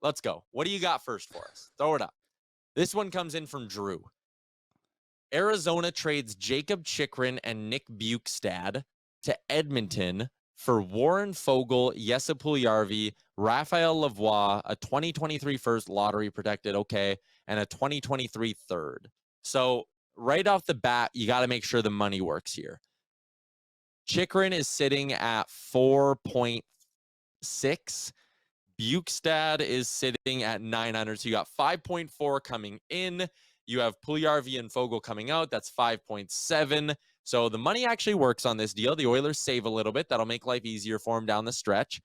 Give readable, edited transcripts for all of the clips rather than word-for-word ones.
Let's go. What do you got first for us? Throw it up. This one comes in from Drew. Arizona trades Jacob Chychrun and Nick Bjugstad to Edmonton for Warren Foegele, Jesse Puljujarvi, Raphael Lavoie, a 2023 first lottery protected, okay, and a 2023 third. So right off the bat, you got to make sure the money works here. Chychrun is sitting at 4.6. Bjugstad is sitting at 900. So you got 5.4 coming in. You have Puljujarvi and Foegele coming out. That's 5.7. So the money actually works on this deal. The Oilers save a little bit. That'll make life easier for them down the stretch.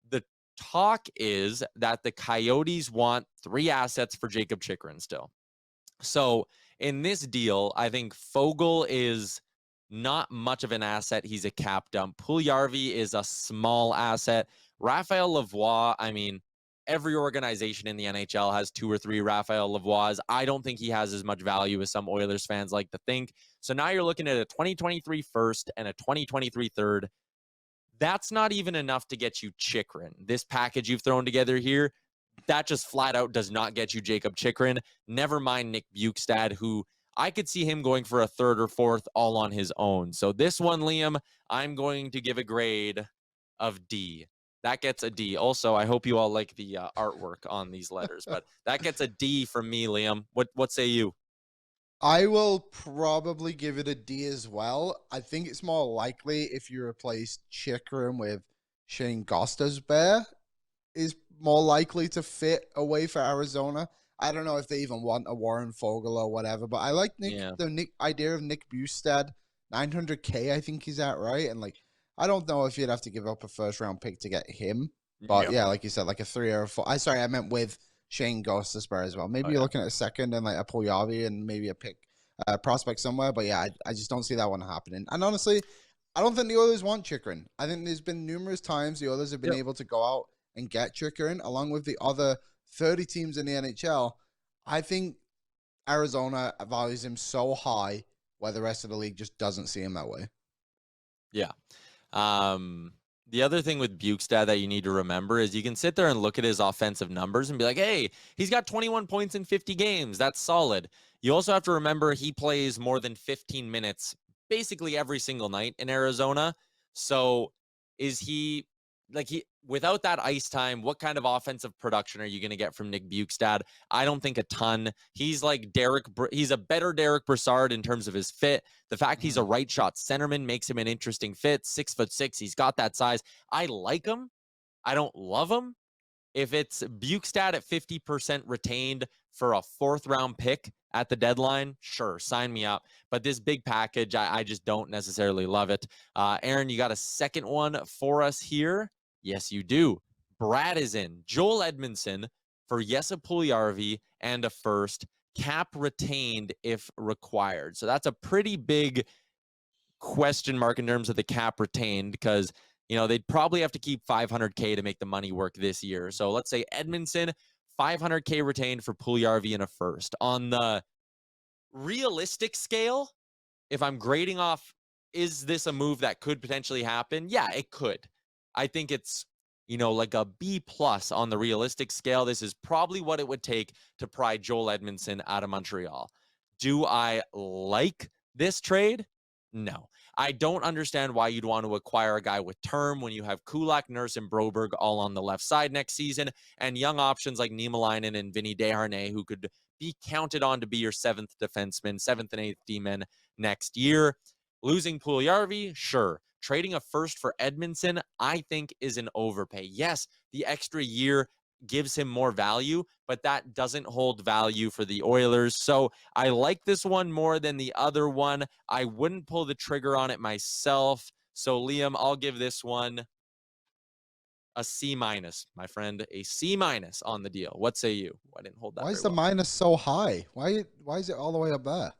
The talk is that the Coyotes want 3 assets for Jacob Chychrun still. So in this deal, I think Foegele is not much of an asset. He's a cap dump. Puljujarvi is a small asset. Raphael Lavoie, I mean, every organization in the NHL has 2 or 3 Raphael Lavoies. I don't think he has as much value as some Oilers fans like to think. So now you're looking at a 2023 first and a 2023 third. That's not even enough to get you Chychrun. This package you've thrown together here, that just flat out does not get you Jacob Chychrun. Never mind Nick Bjugstad, who I could see him going for a third or fourth all on his own. So this one, Liam, I'm going to give a grade of D. That gets a D. Also, I hope you all like the artwork on these letters, but that gets a D from me, Liam. What say you? I will probably give it a D as well. I think it's more likely if you replace Chychrun with Shane Gostisbehere is more likely to fit away for Arizona. I don't know if they even want a Warren Foegele or whatever, but I like the idea of Nick Bjugstad, 900K I think he's at, right? And I don't know if you'd have to give up a first-round pick to get him. But yeah, like you said, like a 3 or a 4. I meant with Shane Gostisbehere as well. Maybe you're looking at a second and a Puljujarvi and maybe a pick prospect somewhere. But yeah, I just don't see that one happening. And honestly, I don't think the Oilers want Chychrun. I think there's been numerous times the Oilers have been able to go out and get Chychrun along with the other 30 teams in the NHL. I think Arizona values him so high where the rest of the league just doesn't see him that way. Yeah. The other thing with Bjugstad that you need to remember is you can sit there and look at his offensive numbers and be like, hey, he's got 21 points in 50 games. That's solid. You also have to remember he plays more than 15 minutes basically every single night in Arizona. So is he without that ice time, what kind of offensive production are you going to get from Nick Bjugstad? I don't think a ton. He's like he's a better Derek Brassard in terms of his fit. The fact he's a right shot centerman makes him an interesting fit. 6'6", he's got that size. I like him. I don't love him. If it's Bjugstad at 50% retained for a 4th round pick at the deadline, sure, sign me up. But this big package, I just don't necessarily love it. Aaron, you got a second one for us here? Yes, you do. Brad is in. Joel Edmundson for Jesse Puljujarvi and a first, cap retained if required. So that's a pretty big question mark in terms of the cap retained because, they'd probably have to keep $500K to make the money work this year. So let's say Edmundson, $500K retained for Puljujarvi and a first. On the realistic scale, if I'm grading off, is this a move that could potentially happen? Yeah, it could. I think it's, like a B+ on the realistic scale. This is probably what it would take to pry Joel Edmundson out of Montreal. Do I like this trade? No. I don't understand why you'd want to acquire a guy with term when you have Kulak, Nurse, and Broberg all on the left side next season, and young options like Niemelainen and Vinny Desharnais, who could be counted on to be your 7th defenseman, 7th and 8th D-men next year. Losing Puljujarvi, sure. Trading a first for Edmundson, I think, is an overpay. Yes, the extra year gives him more value, but that doesn't hold value for the Oilers. So I like this one more than the other one. I wouldn't pull the trigger on it myself. So Liam, I'll give this one a C-, my friend, a C- on the deal. What say you? I didn't hold that. Why is the minus so high? Why is it all the way up there? I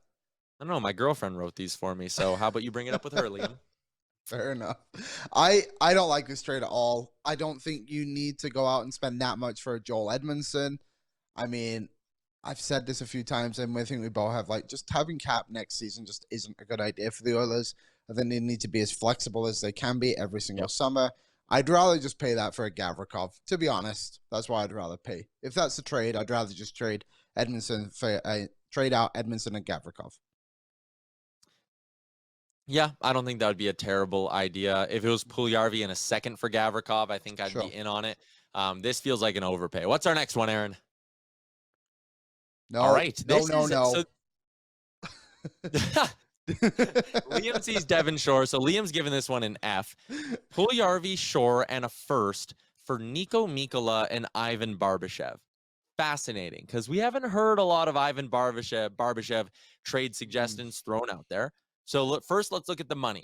don't know. My girlfriend wrote these for me. So how about you bring it up with her, Liam? Fair enough. I don't like this trade at all. I don't think you need to go out and spend that much for Joel Edmundson. I mean, I've said this a few times, and I think we both have, just having cap next season just isn't a good idea for the Oilers. I think they need to be as flexible as they can be every single summer. I'd rather just pay that for a Gavrikov, to be honest. That's why I'd rather pay. If that's a trade, I'd rather just trade Edmundson for trade out Edmundson and Gavrikov. Yeah, I don't think that would be a terrible idea. If it was Puljujarvi and a second for Gavrikov, I think I'd be in on it. This feels like an overpay. What's our next one, Aaron? No, all right. no. So Liam sees Devon Shore, so Liam's giving this one an F. Puljujarvi, Shore, and a first for Nico Mikkola and Ivan Barbashev. Fascinating, because we haven't heard a lot of Ivan Barbashev trade suggestions thrown out there. So first, let's look at the money.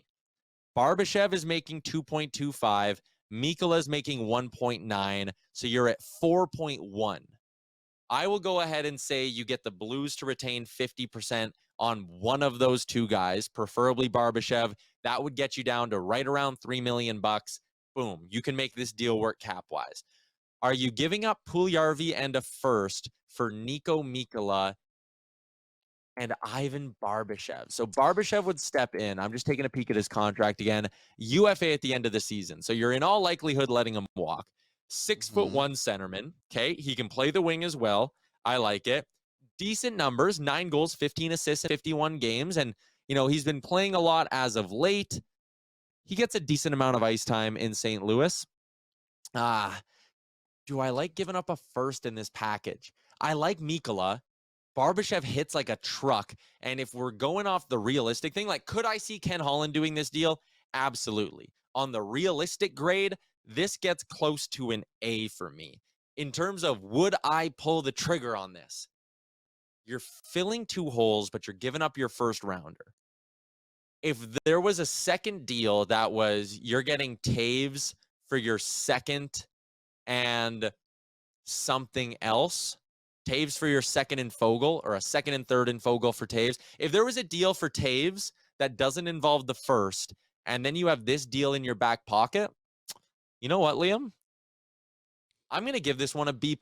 Barbashev is making 2.25. Mikkola is making 1.9. So you're at 4.1. I will go ahead and say you get the Blues to retain 50% on one of those two guys, preferably Barbashev. That would get you down to right around $3 million. Boom. You can make this deal work cap-wise. Are you giving up Puljujarvi and a first for Nico Mikkola and Ivan Barbashev? So Barbashev would step in. I'm just taking a peek at his contract again. UFA at the end of the season. So you're in all likelihood letting him walk. 6'1" centerman. Okay. He can play the wing as well. I like it. Decent numbers, 9 goals, 15 assists in 51 games. And, he's been playing a lot as of late. He gets a decent amount of ice time in St. Louis. Do I like giving up a first in this package? I like Mikkola. Barbashev hits like a truck. And if we're going off the realistic thing, like, could I see Ken Holland doing this deal? Absolutely. On the realistic grade, this gets close to an A for me. In terms of would I pull the trigger on this? You're filling 2 holes, but you're giving up your first rounder. If there was a second deal that was you're getting Toews for your second and something else, Toews for your second and Foegele, or a second and third and Foegele for Toews. If there was a deal for Toews that doesn't involve the first, and then you have this deal in your back pocket, you know what, Liam? I'm going to give this one a B+.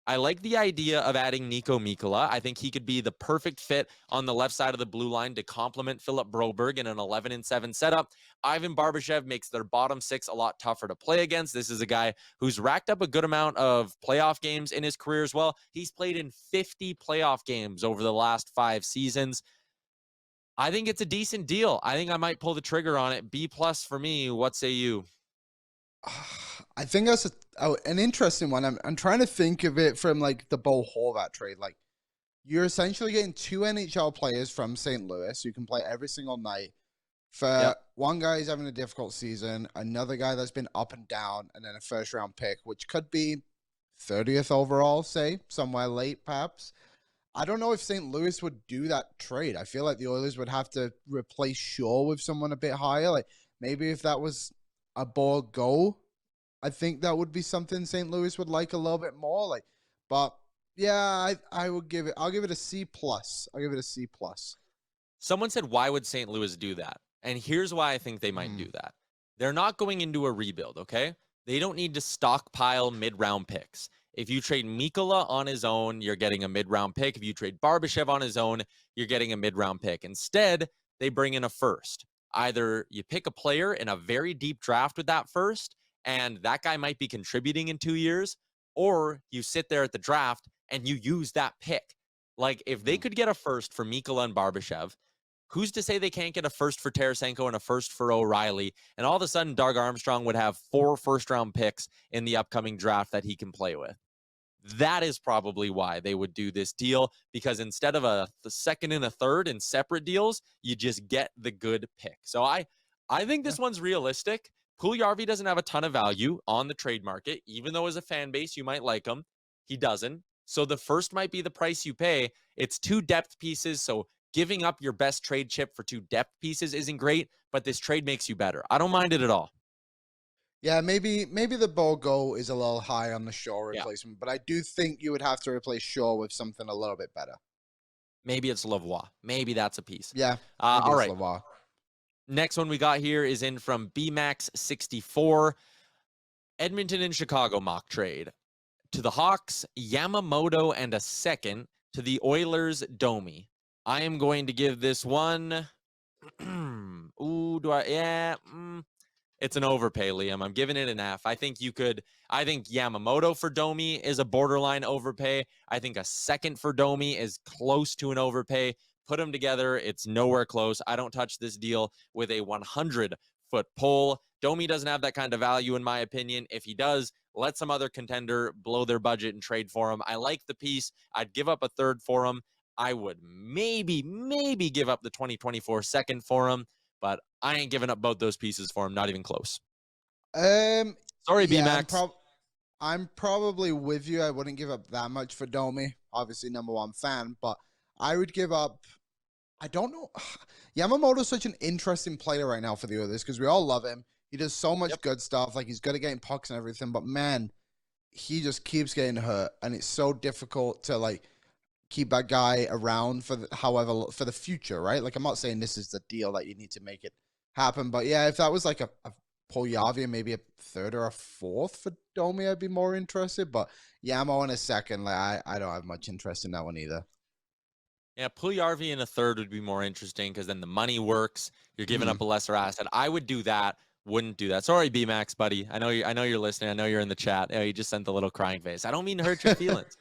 I like the idea of adding Nico Mikkola. I think he could be the perfect fit on the left side of the blue line to complement Philip Broberg in an 11-7 setup. Ivan Barbashev makes their bottom 6 a lot tougher to play against. This is a guy who's racked up a good amount of playoff games in his career as well. He's played in 50 playoff games over the last 5 seasons. I think it's a decent deal. I think I might pull the trigger on it. B+ for me. What say you? I think that's an interesting one. I'm trying to think of it from like the Bo Horvat trade. Like, you're essentially getting 2 NHL players from St. Louis who can play every single night. For one guy who's having a difficult season, another guy that's been up and down, and then a first-round pick, which could be 30th overall, say, somewhere late perhaps. I don't know if St. Louis would do that trade. I feel like the Oilers would have to replace Shaw with someone a bit higher. Like, maybe if that was a bold goal, I think that would be something St. Louis would like a little bit more. Like, but yeah, I would give it. I'll give it a C+. I'll give it a C+. Someone said, why would St. Louis do that? And here's why I think they might do that. They're not going into a rebuild, okay? They don't need to stockpile mid-round picks. If you trade Mikkola on his own, you're getting a mid-round pick. If you trade Barbashev on his own, you're getting a mid-round pick. Instead, they bring in a first. Either you pick a player in a very deep draft with that first, and that guy might be contributing in 2 years, or you sit there at the draft and you use that pick. Like, if they could get a first for Mikkola and Barbashev, who's to say they can't get a first for Tarasenko and a first for O'Reilly? And all of a sudden, Doug Armstrong would have 4 first-round picks in the upcoming draft that he can play with. That is probably why they would do this deal, because instead of the second and a third in separate deals, you just get the good pick. So I think this one's realistic. Puljujarvi doesn't have a ton of value on the trade market, even though as a fan base, you might like him. He doesn't. So the first might be the price you pay. It's 2 depth pieces, so giving up your best trade chip for 2 depth pieces isn't great, but this trade makes you better. I don't mind it at all. Yeah, maybe the Bogo is a little high on the Shaw replacement, but I do think you would have to replace Shaw with something a little bit better. Maybe it's Lavoie. Maybe that's a piece. Yeah. All right. Lavoie. Next one we got here is in from BMax64. Edmonton and Chicago mock trade. To the Hawks, Yamamoto and a second. To the Oilers, Domi. I am going to give this one. Ooh, do I? Yeah. It's an overpay, Liam. I'm giving it an F. I think Yamamoto for Domi is a borderline overpay. I think a second for Domi is close to an overpay. Put them together, it's nowhere close. I don't touch this deal with a 100-foot pole. Domi doesn't have that kind of value, in my opinion. If he does, let some other contender blow their budget and trade for him. I like the piece. I'd give up a third for him. I would maybe give up the 2024 second for him, but I ain't giving up both those pieces for him. Not even close. Sorry, yeah, BMax. I'm probably with you. I wouldn't give up that much for Domi. Obviously, #1 fan, but I would give up. I don't know. Yamamoto's such an interesting player right now for the Oilers because we all love him. He does so much good stuff. Like, he's good at getting pucks and everything, but man, he just keeps getting hurt, and it's so difficult to like keep that guy around for for the future, right? Like, I'm not saying this is the deal that you need to make it happen, but yeah, if that was like a Puljujarvi, maybe a third or a fourth for Domi, I'd be more interested. But Yamo in a second, like I don't have much interest in that one either. Yeah, Puljujarvi in a third would be more interesting because then the money works. You're giving up a lesser asset. I would do that. Wouldn't do that. Sorry, BMax, buddy. I know you're listening. I know you're in the chat. Oh, you just sent the little crying face. I don't mean to hurt your feelings.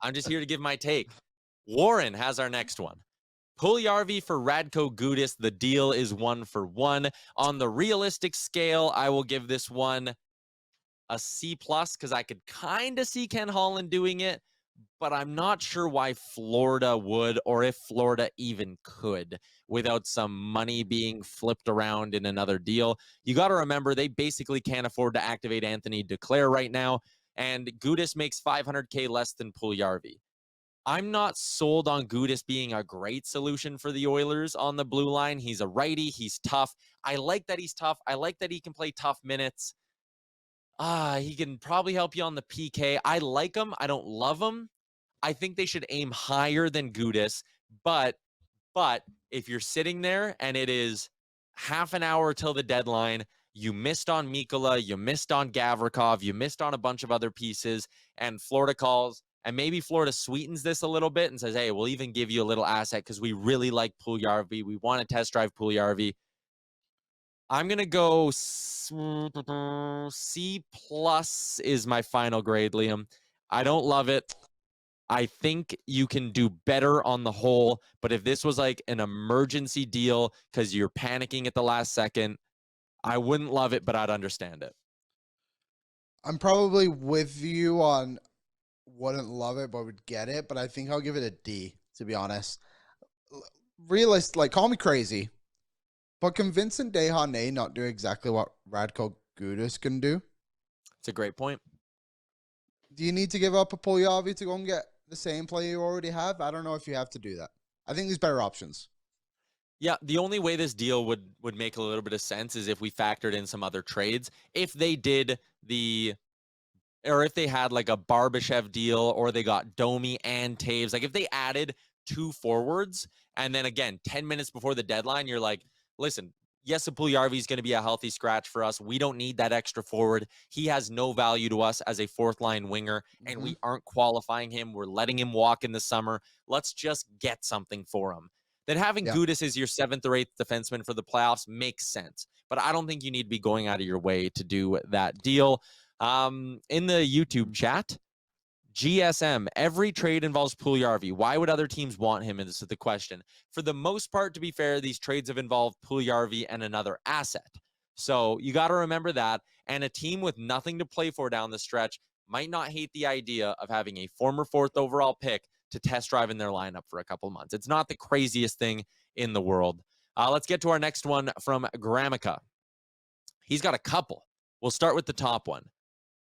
I'm just here to give my take. Warren has our next one. Puljujarvi for Radko Gudas. The deal is 1-for-1. On the realistic scale, I will give this one a C+ because I could kind of see Ken Holland doing it, but I'm not sure why Florida would, or if Florida even could, without some money being flipped around in another deal. You got to remember, they basically can't afford to activate Anthony Duclair right now, and Gudas makes $500K less than Puljujarvi. I'm not sold on Gudas being a great solution for the Oilers on the blue line. He's a righty. He's tough. I like that he's tough. I like that he can play tough minutes. He can probably help you on the PK. I like him. I don't love him. I think they should aim higher than Gudas, but if you're sitting there and it is half an hour till the deadline, you missed on Mikkola, you missed on Gavrikov, you missed on a bunch of other pieces, and Florida calls, and maybe Florida sweetens this a little bit and says, hey, we'll even give you a little asset because we really like Puljujarvi. We want to test drive Puljujarvi. I'm going to go C+ is my final grade, Liam. I don't love it. I think you can do better on the whole, but if this was like an emergency deal because you're panicking at the last second, I wouldn't love it, but I'd understand it. I'm probably with you on wouldn't love it, but would get it. But I think I'll give it a D, to be honest. Realist, like, call me crazy, but can Vincent Desharnais not do exactly what Radko Gudas can do? It's a great point. Do you need to give up a Puljujarvi to go and get the same player you already have? I don't know if you have to do that. I think there's better options. Yeah, the only way this deal would make a little bit of sense is if we factored in some other trades. If they did or if they had like a Barbashev deal, or they got Domi and Toews, like if they added 2 forwards, and then again, 10 minutes before the deadline, you're like, listen, yes, Puljujarvi is going to be a healthy scratch for us. We don't need that extra forward. He has no value to us as a 4th-line winger, and we aren't qualifying him. We're letting him walk in the summer. Let's just get something for him. Then having Gudas as your 7th or 8th defenseman for the playoffs makes sense. But I don't think you need to be going out of your way to do that deal. In the YouTube chat, GSM, every trade involves Puljujarvi. Why would other teams want him? And this is the question. For the most part, to be fair, these trades have involved Puljujarvi and another asset. So you got to remember that. And a team with nothing to play for down the stretch might not hate the idea of having a former 4th overall pick to test drive in their lineup for a couple months. It's not the craziest thing in the world. Let's get to our next one from Gramica. He's got a couple. We'll start with the top one.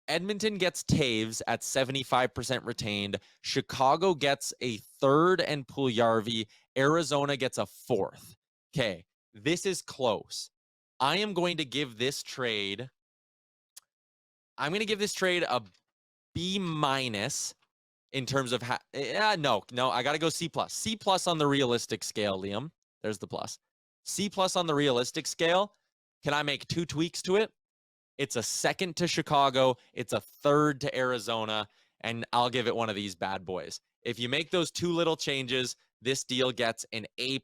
Edmonton gets Toews at 75% retained. Chicago gets a 3rd and Puljujarvi. Arizona gets a 4th. Okay, this is close. I am going to give this trade a B- in terms of no, I got to go C+. C+ on the realistic scale, Liam. There's the plus. C+ on the realistic scale. Can I make 2 tweaks to it? It's a 2nd to Chicago. It's a 3rd to Arizona. And I'll give it one of these bad boys. If you make those 2 little changes, this deal gets an A+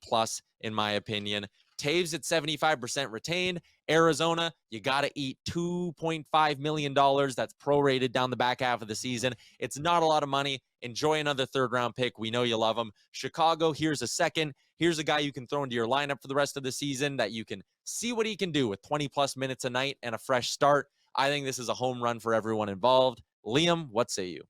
in my opinion. Toews at 75% retained. Arizona, you got to eat $2.5 million. That's prorated down the back half of the season. It's not a lot of money. Enjoy another third-round pick. We know you love him. Chicago, here's a second. Here's a guy you can throw into your lineup for the rest of the season that you can see what he can do with 20-plus minutes a night and a fresh start. I think this is a home run for everyone involved. Liam, what say you?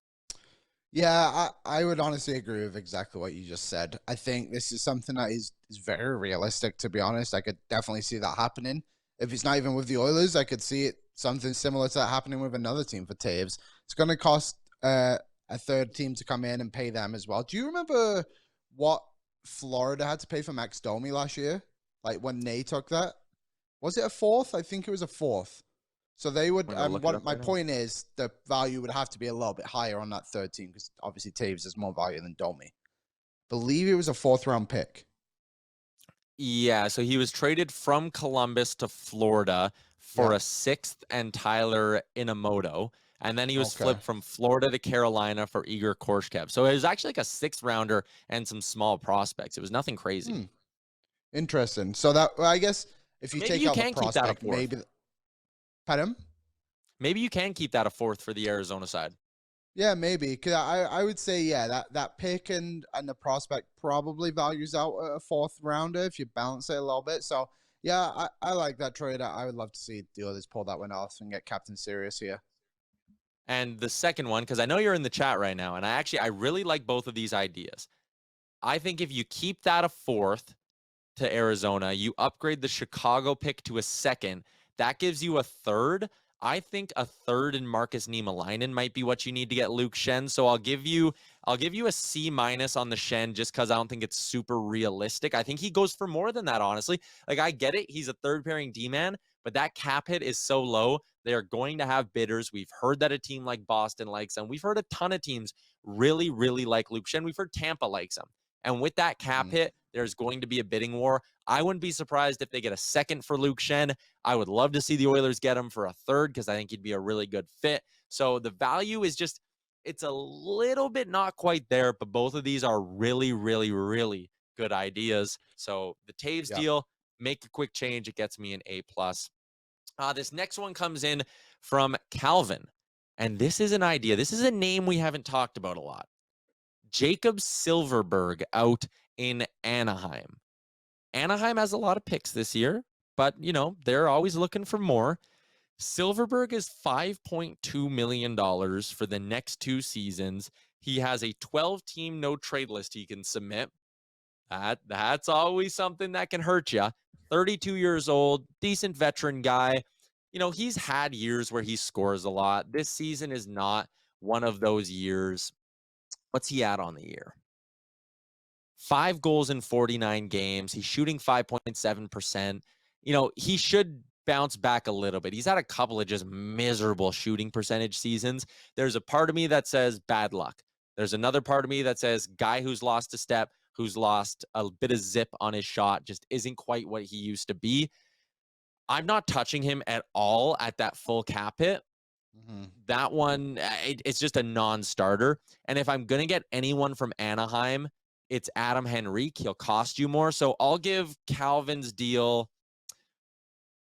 Yeah, I would honestly agree with exactly what you just said. I think this is something that is very realistic, to be honest. I could definitely see that happening. If it's not even with the Oilers, I could see it something similar to that happening with another team for Toews. It's going to cost a third team to come in and pay them as well. Do you remember what Florida had to pay for Max Domi last year? Like when they took that? Was it a fourth? I think it was a fourth. So they would. My point is, the value would have to be a little bit higher on that third team because obviously Toews has more value than Domi. Believe it was a fourth-round pick. Yeah, so he was traded from Columbus to Florida for a sixth and Tyler Inamoto, and then he was flipped from Florida to Carolina for Igor Korshkev. So it was actually like a sixth rounder and some small prospects. It was nothing crazy. Interesting. So that I guess if you maybe take out the prospect, maybe. Pardon? Maybe you can keep that a fourth for the Arizona side. Yeah, maybe. Because I would say, that pick and the prospect probably values out a fourth rounder if you balance it a little bit. So, yeah, I like that trade. I would love to see the Oilers pull that one off and get Captain serious here. And the second one, because I know you're in the chat right now, and I really like both of these ideas. I think if you keep that a fourth to Arizona, you upgrade the Chicago pick to a second, that gives you a third. I think a third in Marcus Niemelainen might be what you need to get Luke Schenn. So I'll give you a C- on the Schenn just because I don't think it's super realistic. I think he goes for more than that, honestly. Like, I get it. He's a third pairing D-man, but that cap hit is so low. They are going to have bidders. We've heard that a team like Boston likes him. We've heard a ton of teams really, really like Luke Schenn. We've heard Tampa likes him. And with that cap hit, there's going to be a bidding war. I wouldn't be surprised if they get a second for Luke Schenn. I would love to see the Oilers get him for a third because I think he'd be a really good fit. So the value is just, it's a little bit not quite there, but both of these are really, really, really good ideas. So the Toews deal, make a quick change. It gets me an A+. This next one comes in from Calvin. And this is an idea. This is a name we haven't talked about a lot. Jacob Silfverberg out in Anaheim. Anaheim has a lot of picks this year, but, they're always looking for more. Silfverberg is $5.2 million for the next 2 seasons. He has a 12-team no-trade list he can submit. That's always something that can hurt you. 32 years old, decent veteran guy. He's had years where he scores a lot. This season is not one of those years. What's he at on the year? 5 goals in 49 games. He's shooting 5.7%. He should bounce back a little bit. He's had a couple of just miserable shooting percentage seasons. There's a part of me that says bad luck. There's another part of me that says guy who's lost a step, who's lost a bit of zip on his shot, just isn't quite what he used to be. I'm not touching him at all at that full cap hit. That one, it's just a non-starter. And if I'm going to get anyone from Anaheim, it's Adam Henrique. He'll cost you more. So I'll give Calvin's deal.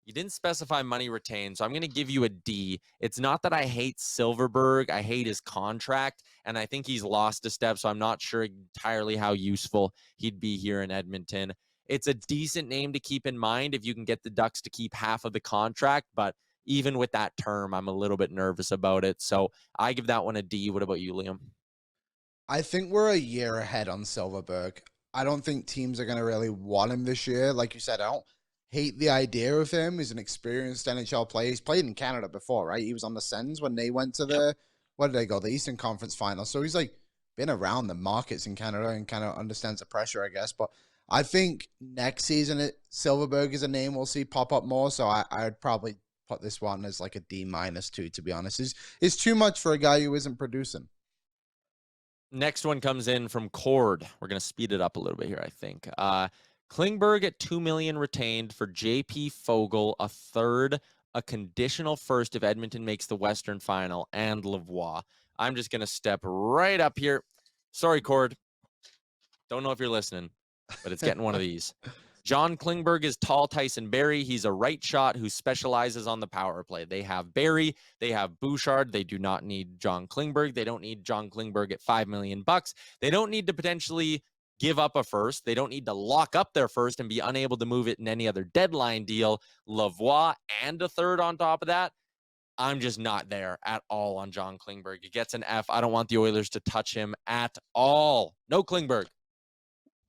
You didn't specify money retained, so I'm going to give you a D. It's not that I hate Silfverberg. I hate his contract, and I think he's lost a step, so I'm not sure entirely how useful he'd be here in Edmonton. It's a decent name to keep in mind if you can get the Ducks to keep half of the contract, but even with that term, I'm a little bit nervous about it. So I give that one a D. What about you, Liam? I think we're a year ahead on Silfverberg. I don't think teams are going to really want him this year. Like you said, I don't hate the idea of him. He's an experienced NHL player. He's played in Canada before, right? He was on the Sens when they went to where did they go? The Eastern Conference Final. So he's been around the markets in Canada and kind of understands the pressure, I guess. But I think next season, Silfverberg is a name we'll see pop up more. So I'd probably put this one as like a D-2, to be honest. It's too much for a guy who isn't producing. Next one comes in from Cord. We're going to speed it up a little bit here, I think. Klingberg at $2 million retained for JP Fogle, a third, a conditional first if Edmonton makes the Western Final, and Lavoie. I'm just going to step right up here. Sorry, Cord. Don't know if you're listening, but it's getting one of these. John Klingberg is tall Tyson Barrie. He's a right shot who specializes on the power play. They have Barrie, they have Bouchard. They do not need John Klingberg. They don't need John Klingberg at $5 million. They don't need to potentially give up a first. They don't need to lock up their first and be unable to move it in any other deadline deal. Lavoie and a third on top of that. I'm just not there at all on John Klingberg. He gets an F. I don't want the Oilers to touch him at all. No Klingberg.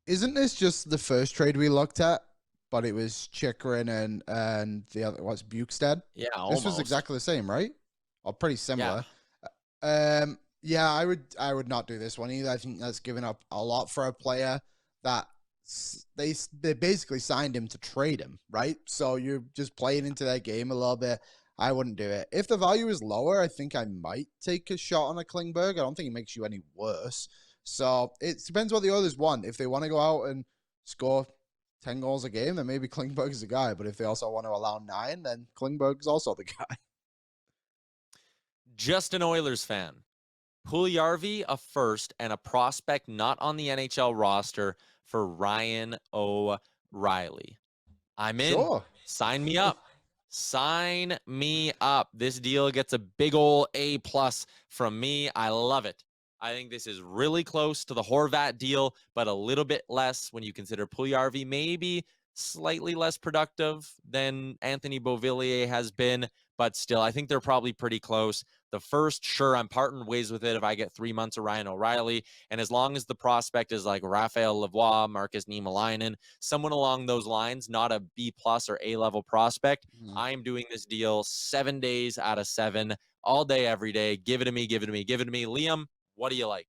Isn't this just the first trade we looked at? But it was Chychrun and the other, what's Bukestad? Yeah, This was almost. exactly the same, right? Or pretty similar. Yeah, I would not do this one either. I think that's giving up a lot for a player that they basically signed him to trade him, right? So you're just playing into their game a little bit. I wouldn't do it. If the value is lower, I think I might take a shot on a Klingberg. I don't think it makes you any worse. So it depends what the others want. If they want to go out and score 10 goals a game, then maybe Klingberg's the guy. But if they also want to allow 9, then Klingberg's also the guy. Just an Oilers fan. Puljujarvi, a first, and a prospect not on the NHL roster for Ryan O'Reilly. I'm in. Sure. Sign me up. Sign me up. This deal gets a big ol' A+ from me. I love it. I think this is really close to the Horvat deal, but a little bit less when you consider Puljujarvi maybe slightly less productive than Anthony Beauvillier has been, but still, I think they're probably pretty close. The first, sure, I'm parting ways with it if I get 3 months of Ryan O'Reilly, and as long as the prospect is like Raphael Lavoie, Marcus Niemelainen, someone along those lines, not a B+ or A-level prospect, I'm doing this deal 7 days out of 7, all day, every day. Give it to me, give it to me, give it to me. Liam, what do you like?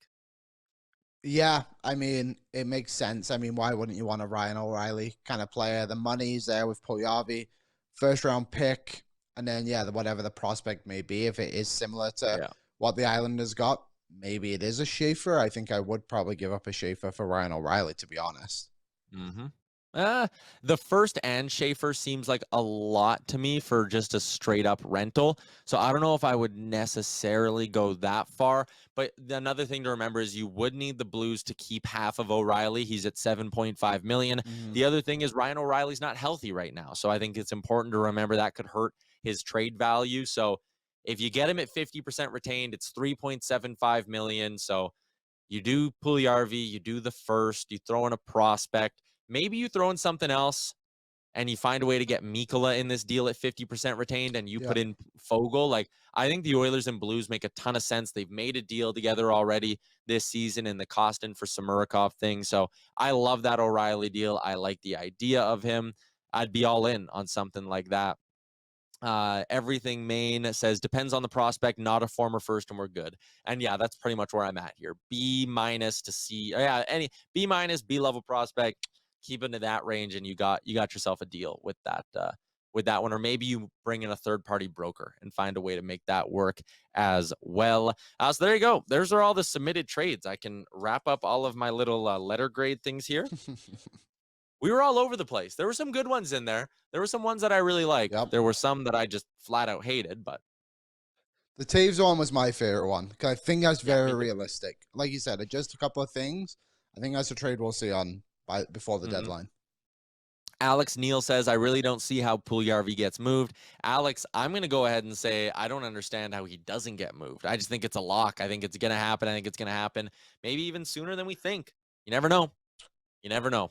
Yeah, I mean, it makes sense. I mean, why wouldn't you want a Ryan O'Reilly kind of player? The money's there with Puljujarvi, first round pick, and then, yeah, whatever the prospect may be, if it is similar to what the Islanders got, maybe it is a Schaefer. I think I would probably give up a Schaefer for Ryan O'Reilly, to be honest. The first and Schaefer seems like a lot to me for just a straight up rental. So I don't know if I would necessarily go that far. But another thing to remember is you would need the Blues to keep half of O'Reilly. He's at $7.5 million. The other thing is Ryan O'Reilly's not healthy right now. So I think it's important to remember that could hurt his trade value. So if you get him at 50% retained, it's $3.75 million. So you do Puljujarvi, you do the first, you throw in a prospect. Maybe you throw in something else and you find a way to get Mikkola in this deal at 50% retained and you put in Fogle. Like, I think the Oilers and Blues make a ton of sense. They've made a deal together already this season in the Kostin for Samurikov thing. So I love that O'Reilly deal. I like the idea of him. I'd be all in on something like that. Everything Maine says depends on the prospect, not a former first, and we're good. And yeah, that's pretty much where I'm at here. B- to C. Yeah, any B-, B-level prospect. Keep into that range, and you got yourself a deal with that one, or maybe you bring in a third-party broker and find a way to make that work as well. So there you go. Those are all the submitted trades. I can wrap up all of my little letter grade things here. We were all over the place. There were some good ones in there. There were some ones that I really liked. There were some that I just flat out hated, but the Toews one was my favorite one because I think that's very realistic. Like you said, just a couple of things. I think that's a trade we'll see on before the deadline. Alex Neal says, I really don't see how Puljujarvi gets moved. Alex, I'm going to go ahead and say I don't understand how he doesn't get moved. I just think it's a lock. I think it's going to happen. I think it's going to happen maybe even sooner than we think. You never know. You never know.